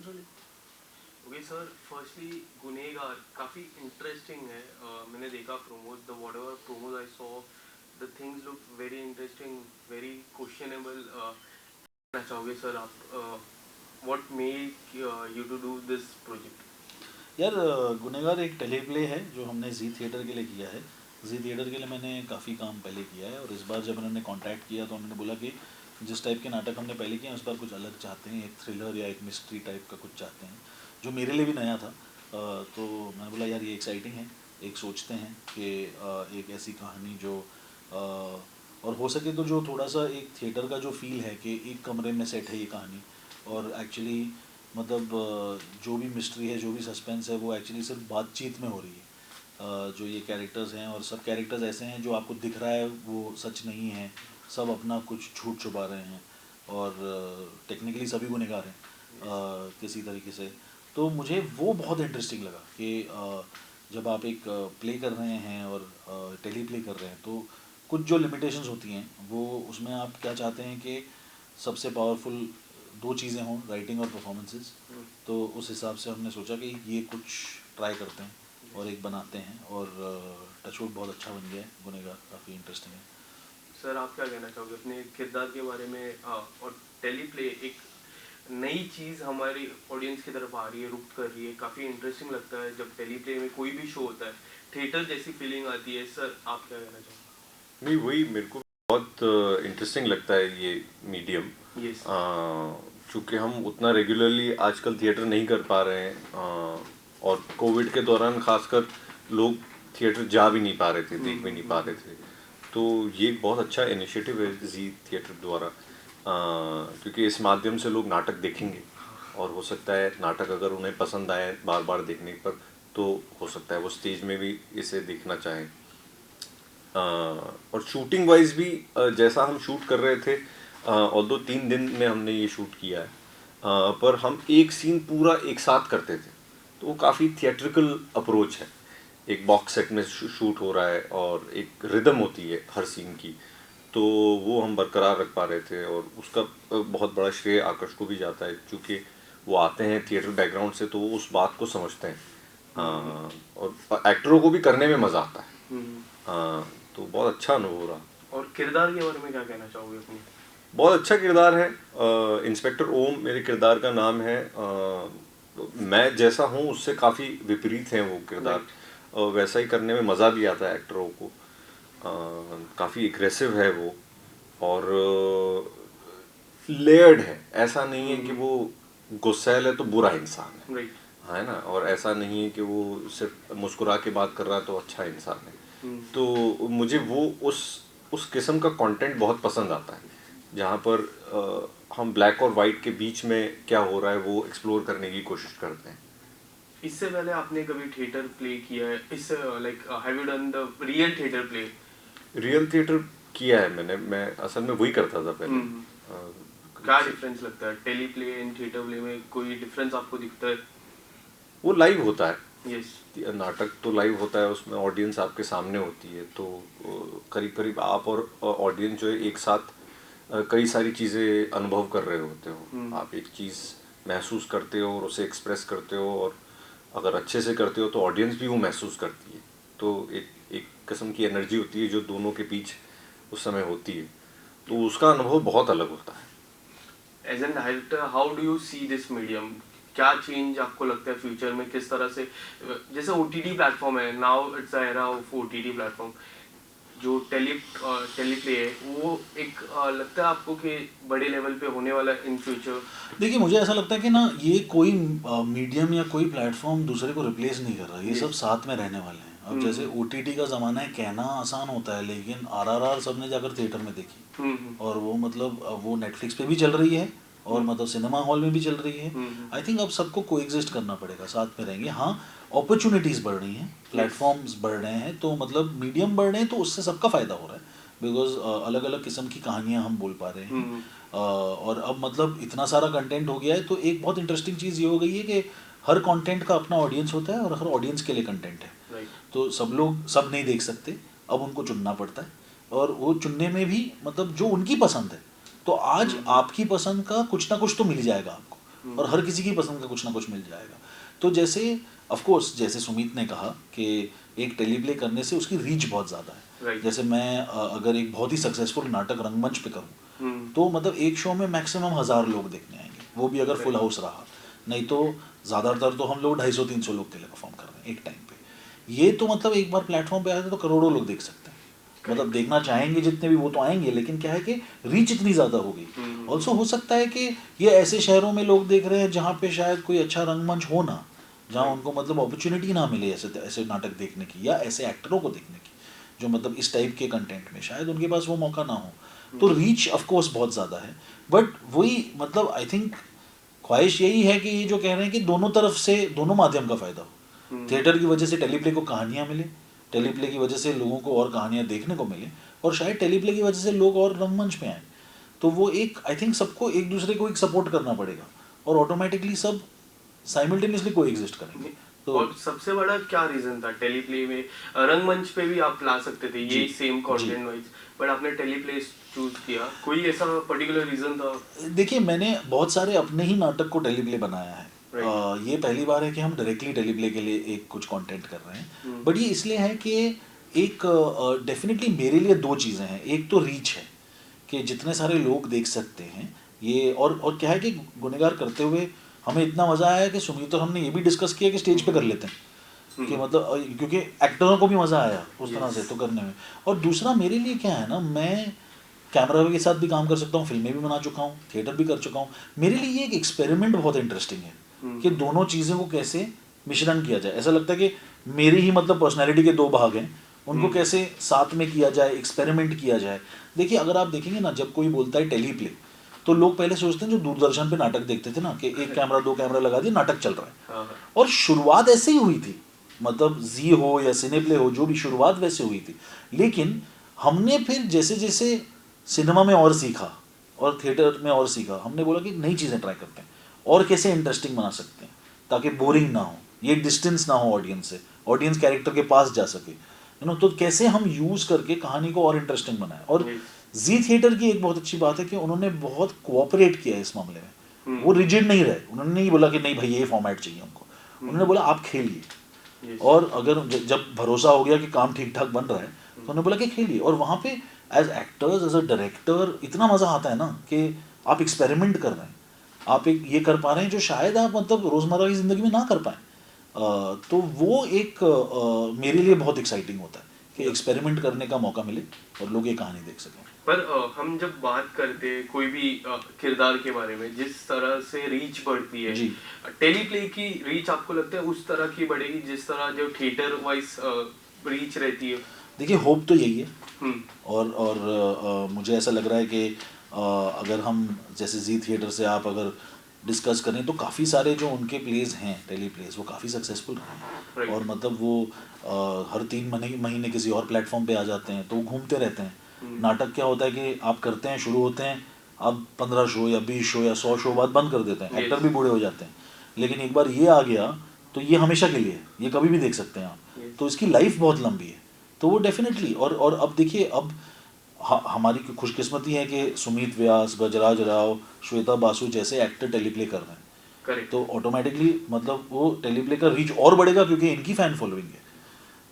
Okay sir, firstly गुनहगार काफ़ी interesting है। मैंने देखा promos, the whatever promos I saw, the things look very interesting, very questionable. कहना चाहोगे सर आप, what make you to do this project? यार गुनहगार एक टेली प्ले है जो हमने जी थिएटर के लिए किया है। जी थिएटर के लिए मैंने काफ़ी काम पहले किया है, और इस बार जब उन्होंने कांटेक्ट किया तो उन्होंने बोला कि जिस टाइप के नाटक हमने पहले किए हैं उस बार कुछ अलग चाहते हैं, एक थ्रिलर या एक मिस्ट्री टाइप का कुछ चाहते हैं, जो मेरे लिए भी नया था। तो मैंने बोला यार ये एक्साइटिंग है, एक सोचते हैं कि एक ऐसी कहानी जो और हो सके तो जो थोड़ा सा एक थिएटर का जो फील है कि एक कमरे में सेट है ये कहानी, और एक्चुअली मतलब जो भी मिस्ट्री है, जो भी सस्पेंस है, वो एक्चुअली सिर्फ बातचीत में हो रही है। जो ये कैरेक्टर्स हैं, और सब कैरेक्टर्स ऐसे हैं जो आपको दिख रहा है वो सच नहीं है, सब अपना कुछ झूठ छुपा रहे हैं, और टेक्निकली सभी गुनहगार हैं किसी तरीके से। तो मुझे वो बहुत इंटरेस्टिंग लगा कि जब आप एक प्ले कर रहे हैं और टेली प्ले कर रहे हैं, तो कुछ जो लिमिटेशंस होती हैं वो उसमें आप क्या चाहते हैं कि सबसे पावरफुल दो चीज़ें हों, राइटिंग और परफॉर्मेंसेस। तो उस हिसाब से हमने सोचा कि ये कुछ ट्राई करते हैं और एक बनाते हैं, और टचवुड बहुत अच्छा बन गया है गुनहगार, काफ़ी इंटरेस्टिंग है। सर आप क्या कहना चाहोगे अपने किरदार के बारे में? और टेली प्ले एक नई चीज़ हमारी ऑडियंस की तरफ आ रही है, रुक कर रही है, काफ़ी इंटरेस्टिंग लगता है जब टेली प्ले में कोई भी शो होता है, थिएटर जैसी फीलिंग आती है। सर आप क्या कहना चाहोगे? नहीं, वही मेरे को बहुत इंटरेस्टिंग लगता है ये मीडियम। यस। चूँकि हम उतना रेगुलरली आजकल थिएटर नहीं कर पा रहे हैं, और कोविड के दौरान खासकर लोग थिएटर जा भी नहीं पा रहे थे, देख भी नहीं पा रहे थे। तो ये एक बहुत अच्छा इनिशिएटिव है जी थिएटर द्वारा, क्योंकि इस माध्यम से लोग नाटक देखेंगे, और हो सकता है नाटक अगर उन्हें पसंद आए बार बार देखने पर, तो हो सकता है वो स्टेज में भी इसे देखना चाहें। और शूटिंग वाइज भी जैसा हम शूट कर रहे थे, और 2-3 दिन में हमने ये शूट किया है, पर हम एक सीन पूरा एक साथ करते थे, तो वो काफ़ी थिएट्रिकल अप्रोच है। एक बॉक्स सेट में शूट हो रहा है और एक रिदम होती है हर सीन की, तो वो हम बरकरार रख पा रहे थे, और उसका बहुत बड़ा श्रेय आकर्ष को भी जाता है, क्योंकि वो आते हैं थिएटर बैकग्राउंड से, तो वो उस बात को समझते हैं। और एक्टरों को भी करने में मज़ा आता है। तो बहुत अच्छा अनुभव रहा। और किरदार के बारे में क्या कहना चाहोगे अपने? बहुत अच्छा किरदार है। इंस्पेक्टर ओम मेरे किरदार का नाम है। मैं जैसा हूँ उससे काफ़ी विपरीत है वो किरदार, और वैसा ही करने में मज़ा भी आता है एक्टरों को। काफ़ी एग्रेसिव है वो, और लेयर्ड है। ऐसा नहीं है कि वो गुस्सैल है तो बुरा इंसान है, राइट। है ना, और ऐसा नहीं है कि वो सिर्फ मुस्कुरा के बात कर रहा है तो अच्छा इंसान है। तो मुझे वो उस किस्म का कंटेंट बहुत पसंद आता है, जहाँ पर हम ब्लैक और वाइट के बीच में क्या हो रहा है वो एक्सप्लोर करने की कोशिश करते हैं। इससे पहले आपने कभी थिएटर प्ले किया है? इससे like have you done the real theatre play? Real theatre किया है मैंने, मैं असल में वही करता था पहले। क्या डिफरेंस लगता है teleplay and theatre play में? कोई डिफरेंस आपको दिखता है? वो लाइव होता है। यस। नाटक तो लाइव होता है, उसमें ऑडियंस आपके सामने होती है, तो करीब करीब आप और ऑडियंस जो है एक साथ कई सारी चीज़ें अनुभव कर रहे होते हो। आप एक चीज़ महसूस करते हो और उसे एक्सप्रेस करते हो, और अगर अच्छे से करते हो तो ऑडियंस भी वो महसूस करती है। तो एक किस्म की एनर्जी होती है जो दोनों के बीच उस समय होती है, तो उसका अनुभव बहुत अलग होता है। As an director how do you see this medium? क्या चेंज आपको लगता है फ्यूचर में? किस तरह से, जैसे ओटीटी प्लेटफॉर्म है now, it's the era of OTT platform, जो टेली प्ले है वो एक लगता है आपको कि बड़े लेवल पे होने वाला है इन फ्यूचर? देखिए मुझे ऐसा लगता है कि ना ये कोई मीडियम या कोई प्लेटफॉर्म दूसरे को रिप्लेस नहीं कर रहा, ये सब साथ में रहने वाले हैं। अब जैसे ओटीटी का ज़माना है, कहना आसान होता है, लेकिन आरआरआर सबने जाकर थिएटर में देखी, और वो मतलब वो नेटफ्लिक्स पे भी चल रही है, और मतलब सिनेमा हॉल में भी चल रही है। आई थिंक अब सबको कोएग्जिस्ट करना पड़ेगा, साथ में रहेंगे। हाँ, अपॉर्चुनिटीज़ बढ़ रही हैं, प्लेटफॉर्म्स बढ़ रहे हैं, तो मतलब मीडियम बढ़ रहे हैं, तो उससे सबका फ़ायदा हो रहा है, बिकॉज अलग अलग किस्म की कहानियाँ हम बोल पा रहे हैं। और अब मतलब इतना सारा कंटेंट हो गया है, तो एक बहुत इंटरेस्टिंग चीज़ ये हो गई है कि हर कंटेंट का अपना ऑडियंस होता है, और हर ऑडियंस के लिए कंटेंट है। तो सब लोग सब नहीं देख सकते, अब उनको चुनना पड़ता है, और वो चुनने में भी मतलब जो उनकी पसंद है, तो आज आपकी पसंद का कुछ ना कुछ तो मिल जाएगा आपको। और हर किसी की पसंद का कुछ ना कुछ मिल जाएगा। तो जैसे ऑफ कोर्स जैसे सुमित ने कहा कि एक टेलीप्ले करने से उसकी रीच बहुत ज़्यादा है। Right. जैसे मैं अगर एक बहुत ही सक्सेसफुल नाटक रंगमंच पे करूँ तो मतलब एक शो में मैक्सिमम 1000 लोग देखने आएंगे, वो भी अगर फुल हाउस रहा। नहीं तो ज़्यादातर तो हम लोग 250-300 लोग के लिए परफॉर्म कर रहे हैं एक टाइम पे। ये तो मतलब एक बार प्लेटफॉर्म पे आए तो करोड़ों लोग देख सकते हैं, मतलब देखना चाहेंगे जितने भी वो तो आएंगे, लेकिन क्या है कि रीच इतनी ज़्यादा हो गई। ऑल्सो हो सकता है कि ये ऐसे शहरों में लोग देख रहे हैं जहाँ पे शायद कोई अच्छा रंगमंच हो ना, जहाँ उनको मतलब अपॉर्चुनिटी ना मिले ऐसे ऐसे नाटक देखने की या ऐसे एक्टरों को देखने की जो मतलब इस टाइप के कंटेंट में शायद उनके पास वो मौका ना हो। तो रीच ऑफ कोर्स बहुत ज़्यादा है, बट वही मतलब आई थिंक ख्वाहिश यही है कि ये जो कह रहे हैं कि दोनों तरफ से दोनों माध्यम का फ़ायदा हो। थिएटर की वजह से टेलीप्ले को कहानियाँ मिले, टेलीप्ले की वजह से लोगों को और कहानियाँ देखने को मिले, और शायद टेलीप्ले की वजह से लोग और रंगमंच पे आए। तो वो एक आई थिंक सबको एक दूसरे को एक सपोर्ट करना पड़ेगा और ऑटोमेटिकली सब साइमल्टेनियसली को एग्जिस्ट करेंगे। तो और सबसे बड़ा क्या रीजन था टेलीप्ले में? रंगमंच पे भी आप ला सकते थे ये सेम कंटेंट वाइज, बट आपने टेलीप्ले चूज किया, कोई ऐसा पर्टिकुलर रीजन था? देखिए मैंने बहुत सारे अपने ही नाटक को टेलीप्ले बनाया है। ये पहली बार है कि हम डायरेक्टली टेलीप्ले के लिए एक कुछ कंटेंट कर रहे हैं, बट ये इसलिए है कि एक डेफिनेटली मेरे लिए दो चीज़ें हैं। एक तो रीच है कि जितने सारे लोग देख सकते हैं ये, और क्या है कि गुनहगार करते हुए हमें इतना मज़ा आया कि सुमित और हमने ये भी डिस्कस किया कि स्टेज पे कर लेते हैं कि मतलब क्योंकि एक्टरों को भी मज़ा आया उस तरह से तो करने में। और दूसरा मेरे लिए क्या है ना, मैं कैमरा के साथ भी काम कर सकता हूँ, फिल्में भी बना चुका हूँ, थिएटर भी कर चुका हूँ। मेरे लिए ये एक एक्सपेरिमेंट बहुत इंटरेस्टिंग है कि दोनों चीज़ों को कैसे मिश्रण किया जाए। ऐसा लगता है कि मेरी ही मतलब पर्सनैलिटी के दो भाग हैं, उनको कैसे साथ में किया जाए, एक्सपेरिमेंट किया जाए। देखिए अगर आप देखेंगे ना, जब कोई बोलता है टेलीप्ले तो लोग पहले सोचते हैं जो दूरदर्शन पे नाटक देखते थे ना कि एक कैमरा दो कैमरा लगा दिया नाटक चल रहा है। और शुरुआत ऐसे ही हुई थी, मतलब जी हो या सिनेप्ले हो जो भी, शुरुआत वैसे हुई थी। लेकिन हमने फिर जैसे जैसे सिनेमा में और सीखा और थिएटर में और सीखा, हमने बोला कि नई चीज़ें ट्राई करते हैं और कैसे इंटरेस्टिंग बना सकते हैं ताकि बोरिंग ना हो, ये डिस्टेंस ना हो ऑडियंस से, ऑडियंस कैरेक्टर के पास जा सके, यू नो। तो कैसे हम यूज़ करके कहानी को और इंटरेस्टिंग बनाए। और जी थिएटर की एक बहुत अच्छी बात है कि उन्होंने बहुत कोऑपरेट किया है इस मामले में। वो रिजिड नहीं रहे, उन्होंने नहीं बोला कि नहीं भाई ये फॉर्मेट चाहिए हमको, उन्होंने बोला आप खेलिए। और अगर जब भरोसा हो गया कि काम ठीक ठाक बन रहा है तो उन्होंने बोला कि खेलिए। और वहाँ पे as actors as a director इतना मज़ा आता है ना कि आप एक्सपेरिमेंट कर रहे हैं, आप एक ये कर पा रहे हैं जो शायद आप मतलब रोज़मर्रा की ज़िंदगी में ना कर पाएँ। तो वो एक मेरे लिए बहुत एक्साइटिंग होता है कि एक्सपेरिमेंट करने का मौका मिले और लोग ये कहानी देख सकें। पर हम जब बात करते हैं कोई भी किरदार के बारे में, जिस तरह से रीच बढ़ती है, टेलीप्ले की रीच आपको लगता है उस तरह की बढ़ेगी जिस तरह जो थिएटर वाइज रीच रहती है? देखिए होप तो यही है। और मुझे ऐसा लग रहा है कि अगर हम जैसे जी थिएटर से आप अगर डिस्कस करें तो काफ़ी सारे जो उनके प्लेज हैं टेली प्लेज वो काफ़ी सक्सेसफुल रहे हैं। और मतलब वो हर 3 महीने किसी और प्लेटफॉर्म पे आ जाते हैं तो वो घूमते रहते हैं। नाटक क्या होता है कि आप करते हैं, शुरू होते हैं, अब 15 शो या 20 शो या 100 शो बाद बंद कर देते हैं, एक्टर भी बूढ़े हो जाते हैं। लेकिन एक बार ये आ गया तो ये हमेशा के लिए है, ये कभी भी देख सकते हैं आप। तो इसकी लाइफ बहुत लंबी है, तो वो डेफिनेटली। और अब देखिए अब हमारी खुशकिस्मती है कि सुमित व्यास, गजराज राव, श्वेता बासु जैसे एक्टर टेलीप्ले कर रहे हैं। Correct. तो ऑटोमेटिकली मतलब वो टेलीप्ले का रीच और बढ़ेगा क्योंकि इनकी फ़ैन फॉलोइंग है।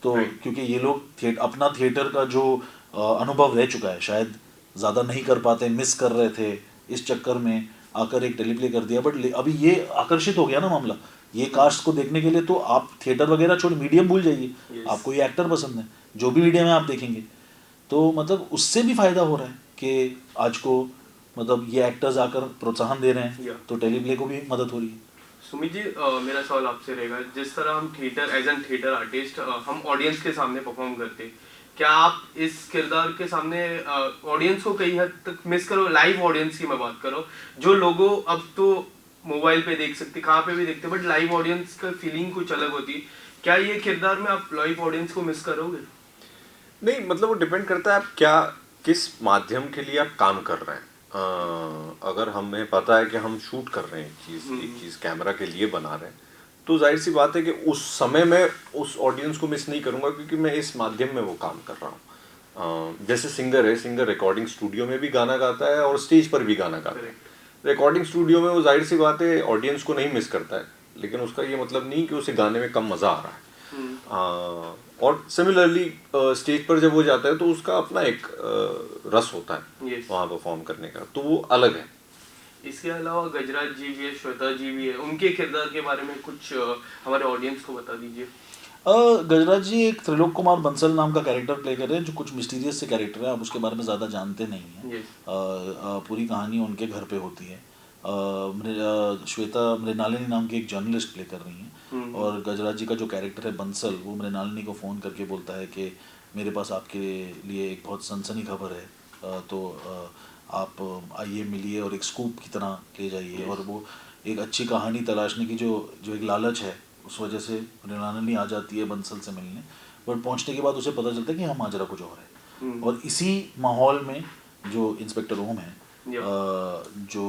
तो क्योंकि ये लोग अपना थिएटर का जो अनुभव रह चुका है, शायद ज़्यादा नहीं कर पाते, मिस कर रहे थे, इस चक्कर में आकर एक टेलीप्ले कर दिया। बट अभी ये आकर्षित हो गया ना मामला, ये कास्ट को देखने के लिए तो आप थिएटर वगैरह छोड़ मीडियम भूल जाइए। आपको ये एक्टर पसंद है, जो भी मीडियम है आप देखेंगे, तो मतलब उससे भी फ़ायदा हो रहा है कि आज को मतलब ये एक्टर्स आकर प्रोत्साहन दे रहे हैं, तो टेलीप्ले को भी मदद हो रही है। सुमित जी, मेरा सवाल आपसे रहेगा, जिस तरह हम theatre as an theatre artist हम ऑडियंस के सामने परफॉर्म करते हैं, क्या आप इस किरदार के सामने ऑडियंस को कई हद तक मिस करो? लाइव ऑडियंस की मैं बात करो, जो लोगों अब तो मोबाइल पे देख सकते, कहाँ पे भी देखते, बट लाइव ऑडियंस का फीलिंग कुछ अलग होती है। क्या ये किरदार में आप लाइव ऑडियंस को मिस करोगे? नहीं, मतलब वो डिपेंड करता है आप क्या किस माध्यम के लिए आप काम कर रहे हैं। अगर हमें पता है कि हम शूट कर रहे हैं एक चीज़ कैमरा के लिए बना रहे हैं, तो जाहिर सी बात है कि उस समय मैं उस ऑडियंस को मिस नहीं करूँगा क्योंकि मैं इस माध्यम में वो काम कर रहा हूँ। जैसे सिंगर है, सिंगर रिकॉर्डिंग स्टूडियो में भी गाना गाता है और स्टेज पर भी गाना गाता है। रिकॉर्डिंग स्टूडियो में वो जाहिर सी बात है ऑडियंस को नहीं मिस करता है, लेकिन उसका ये मतलब नहीं कि उसे गाने में कम मज़ा आ रहा है। और सिमिलरली स्टेज पर जब वो जाता है तो उसका अपना एक रस होता है वहाँ परफॉर्म करने का, तो वो अलग है। इसके अलावा गजराज जी भी है, श्वेता जी भी है, उनके किरदार के बारे में कुछ हमारे ऑडियंस को बता दीजिए। गजराज जी एक त्रिलोक कुमार बंसल नाम का कैरेक्टर प्ले कर रहे हैं, जो कुछ मिस्टीरियस से कैरेक्टर है, आप उसके बारे में ज़्यादा जानते नहीं हैं। पूरी कहानी उनके घर पे होती है। श्वेता मृणालिनी नाम की एक जर्नलिस्ट प्ले कर रही हैं, और गजराज जी का जो कैरेक्टर है बंसल, वो मृणालिनी को फ़ोन करके बोलता है कि मेरे पास आपके लिए एक बहुत सनसनी खबर है, तो आप आइए मिलिए और एक स्कूप की तरह ले जाइए। और वो एक अच्छी कहानी तलाशने की जो एक लालच है, उस वजह से मृणालिनी आ जाती है बंसल से मिलने, बट पहुंचने के बाद उसे पता चलता है कि हाँ माजरा कुछ और है। और इसी माहौल में जो इंस्पेक्टर ओम है, जो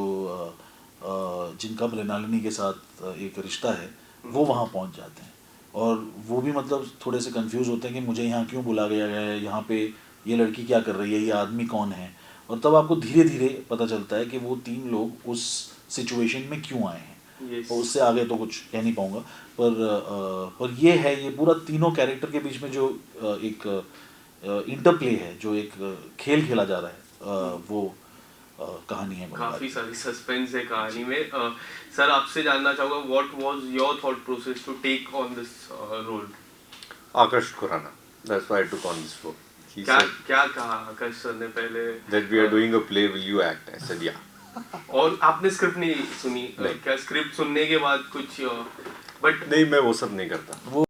जिनका मृणालिनी के साथ एक रिश्ता है, वो वहाँ पहुँच जाते हैं। और वो भी मतलब थोड़े से कंफ्यूज होते हैं कि मुझे यहाँ क्यों बुला गया गया है, यहाँ पे ये लड़की क्या कर रही है, ये आदमी कौन है। और तब आपको धीरे धीरे पता चलता है कि वो तीन लोग उस सिचुएशन में क्यों आए हैं। और उससे आगे तो कुछ कह नहीं पाऊँगा, पर ये है, ये पूरा तीनों कैरेक्टर के बीच में जो एक इंटरप्ले है, जो एक खेल खेला जा रहा है, वो कहानी है। काफी सारी सस्पेंस है कहानी में। सर आपसे जानना चाहूंगा, what was your thought process to take on this role? Aakarsh Khurana, that's why I took on this role. क्या कहा आकाश सर ने पहले? That we are doing a play, will you act? I said yeah. और आपने script नहीं सुनी? क्या script सुनने के बाद कुछ बट नहीं, मैं वो सब नहीं करता। वो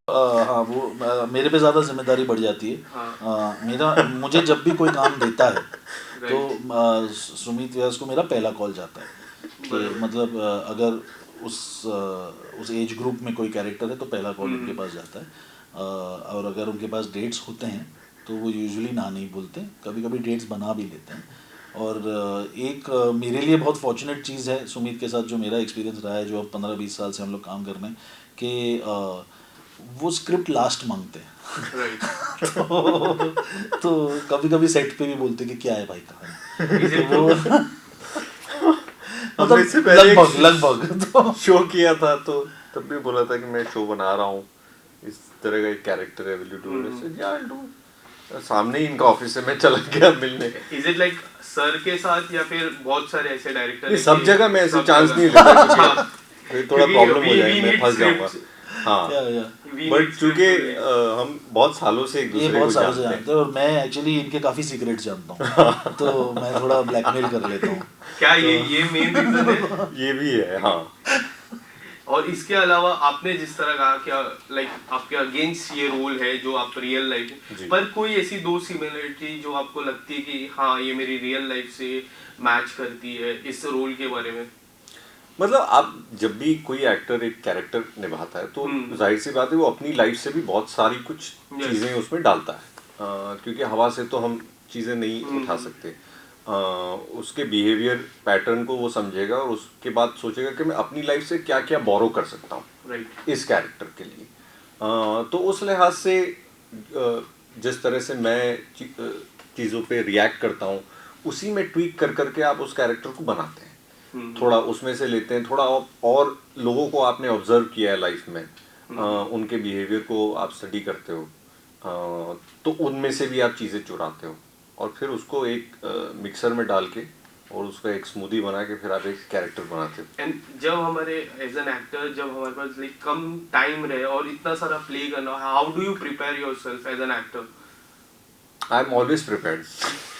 हाँ, वो मेरे पे ज़्यादा जिम्मेदारी बढ़ जाती है। मुझे जब भी कोई काम देता है तो सुमित व्यास को मेरा पहला कॉल जाता है कि मतलब अगर उस एज ग्रुप में कोई कैरेक्टर है तो पहला कॉल उनके पास जाता है। और अगर उनके पास डेट्स होते हैं तो वो यूजुअली ना नहीं बोलते, कभी कभी डेट्स बना भी लेते हैं। और एक मेरे लिए बहुत फॉर्चुनेट चीज़ है सुमित के साथ, जो मेरा एक्सपीरियंस रहा है, जो अब 15-20 साल से हम लोग काम कर रहे हैं, कि वो स्क्रिप्ट लास्ट मांगते हैं। तो कभी कभी सेट पे भी बोलते कि क्या है भाई कहानी। तो वो मतलब लगभग तो शो किया था तो तब भी बोला था कि मैं शो बना रहा हूँ, इस तरह का एक कैरेक्टर है, विल यू डू इट? या आई डू। सामने ही इनका ऑफिस है, मैं चला गया मिलने। इज इट लाइक सर के साथ या फिर बहुत सारे ऐसे डायरेक्टर? सब जगह मैं ऐसे चांस नहीं लेता, थोड़ा प्रॉब्लम हो जाएगा, मैं फंस जाऊंगा। हाँ, बट चूंकि हम बहुत सालों से एक दूसरे को जानते हैं और मैं एक्चुअली इनके काफी सीक्रेट्स जानता हूँ, तो मैं थोड़ा ब्लैकमेल कर लेता हूँ। क्या ये मेन रीजन है? ये भी है, हाँ। और इसके अलावा आपने जिस तरह कहा कि लाइक आपके अगेंस्ट ये रोल है जो आप रियल लाइफ, पर कोई ऐसी दो सिमिलरिटी जो आपको लगती है कि हाँ ये मेरी रियल लाइफ से मैच करती है इस रोल के बारे में? मतलब आप जब भी कोई एक्टर एक कैरेक्टर निभाता है तो जाहिर सी बात है वो अपनी लाइफ से भी बहुत सारी कुछ चीज़ें उसमें डालता है, क्योंकि हवा से तो हम चीज़ें नहीं उठा सकते। उसके बिहेवियर पैटर्न को वो समझेगा और उसके बाद सोचेगा कि मैं अपनी लाइफ से क्या क्या बोरो कर सकता हूँ इस कैरेक्टर के लिए। तो उस लिहाज से जिस तरह से मैं चीज़ों पे रिएक्ट करता हूँ उसी में ट्वीक कर करके आप उस कैरेक्टर को बनाते हैं, थोड़ा उसमें से लेते हैं, थोड़ा और लोगों को आपने ऑब्जर्व किया है लाइफ में, उनके बिहेवियर को आप स्टडी करते हो, तो उनमें से भी आप चीज़ें चुराते हो और फिर उसको एक मिक्सर में डाल के और उसका एक स्मूदी बना के फिर आप एक कैरेक्टर बनाते हो। एंड जब हमारे एज एन एक्टर जब हमारे पास लाइक कम टाइम रहे और इतना सारा प्ले करना, how do you prepare yourself as an actor? I am always prepared.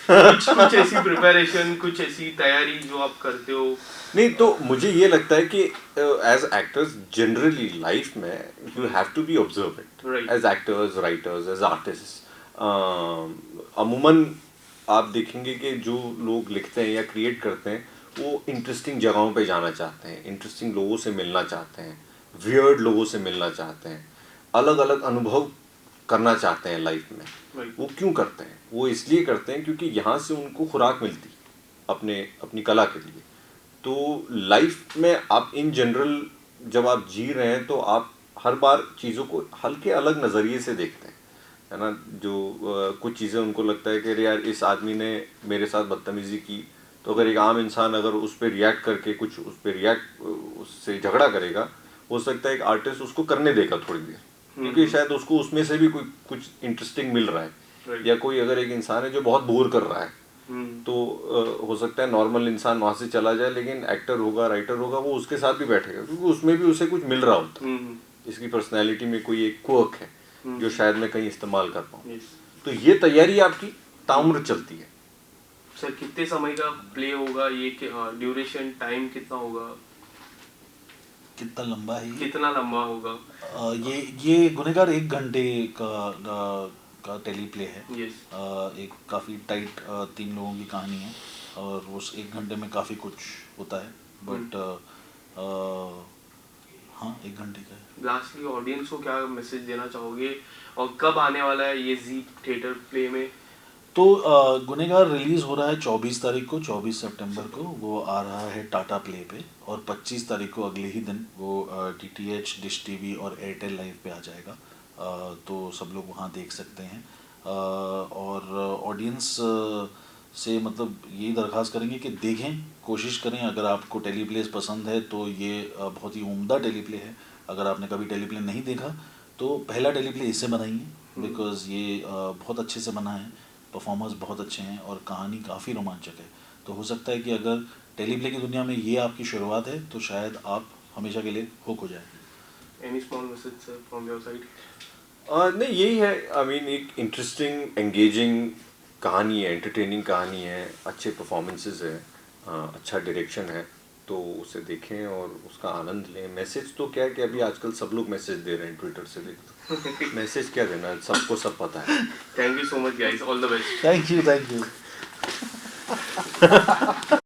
कुछ ऐसी प्रिपरेशन, कुछ ऐसी तैयारी जो आप करते हो? नहीं, तो मुझे ये लगता है कि एज एक्टर्स जनरली लाइफ में you have to be observant as actors, writers, as artist. अमूमन आप देखेंगे कि जो लोग लिखते हैं या क्रिएट करते हैं वो इंटरेस्टिंग जगहों पे जाना चाहते हैं, इंटरेस्टिंग लोगों से मिलना चाहते हैं, वियर्ड लोगों से मिलना चाहते हैं, अलग अलग अनुभव करना चाहते हैं लाइफ में। वो क्यों करते हैं? वो इसलिए करते हैं क्योंकि यहाँ से उनको खुराक मिलती अपनी कला के लिए। तो लाइफ में आप इन जनरल जब आप जी रहे हैं तो आप हर बार चीज़ों को हल्के अलग नज़रिए से देखते हैं, है ना। जो कुछ चीज़ें उनको लगता है कि यार इस आदमी ने मेरे साथ बदतमीज़ी की तो अगर एक आम इंसान अगर उस पर रिएक्ट करके कुछ उस पर उससे झगड़ा करेगा, हो सकता है एक आर्टिस्ट उसको करने देगा थोड़ी देर, क्योंकि शायद उसको उसमें से भी कोई कुछ इंटरेस्टिंग मिल रहा है। या कोई अगर एक इंसान है जो बहुत बोर कर रहा है, तो हो सकता है नॉर्मल इंसान वहां से चला जाए, लेकिन एक्टर होगा, राइटर होगा, वो उसके साथ भी बैठेगा, क्योंकि उसमें भी उसे कुछ मिल रहा होता है। इसकी पर्सनैलिटी में कोई एक क्वर्क है जो शायद मैं कहीं इस्तेमाल कर पाऊँ। तो ये तैयारी आपकी ताउम्र चलती है। सर कितने समय का प्ले होगा ये, ड्यूरेशन टाइम कितना होगा, कितना लंबा है ये? कितना लंबा होगा? ये गुनहगार 1 घंटे का टेली प्ले है। यस। एक काफ़ी टाइट 3 लोगों की कहानी है और उस 1 घंटे में काफ़ी कुछ होता है, बट हाँ 1 घंटे का है। लास्टली ऑडियंस को क्या मैसेज देना चाहोगे, और कब आने वाला है ये जी थिएटर प्ले में? तो गुनहगार रिलीज़ हो रहा है 24 तारीख को, 24 सितंबर को वो आ रहा है टाटा प्ले पे, और 25 तारीख को अगले ही दिन वो DTH, डिश टीवी और एयरटेल लाइव पे आ जाएगा। तो सब लोग वहाँ देख सकते हैं। और ऑडियंस से मतलब यही दरख्वास्त करेंगे कि देखें, कोशिश करें। अगर आपको टेलीप्लेस पसंद है तो ये बहुत ही उम्दा टेलीप्ले है। अगर आपने कभी टेलीप्ले नहीं देखा तो पहला टेलीप्ले इससे बनाइए, बिकॉज़ ये बहुत अच्छे से बना है, परफॉर्मर्स बहुत अच्छे हैं और कहानी काफ़ी रोमांचक है। तो हो सकता है कि अगर टेलीप्ले की दुनिया में ये आपकी शुरुआत है तो शायद आप हमेशा के लिए हुक हो जाए। Any small message sir from your side? नहीं, यही है। आई मीन एक इंटरेस्टिंग, एंगेजिंग कहानी है, एंटरटेनिंग कहानी है, अच्छे परफॉर्मेंसेस है, अच्छा डायरेक्शन है, तो उसे देखें और उसका आनंद लें। मैसेज तो क्या है कि अभी आजकल सब लोग मैसेज दे रहे हैं ट्विटर से भी, मैसेज क्या देना, सबको सब पता है। Thank you so much guys, all the best. Thank you.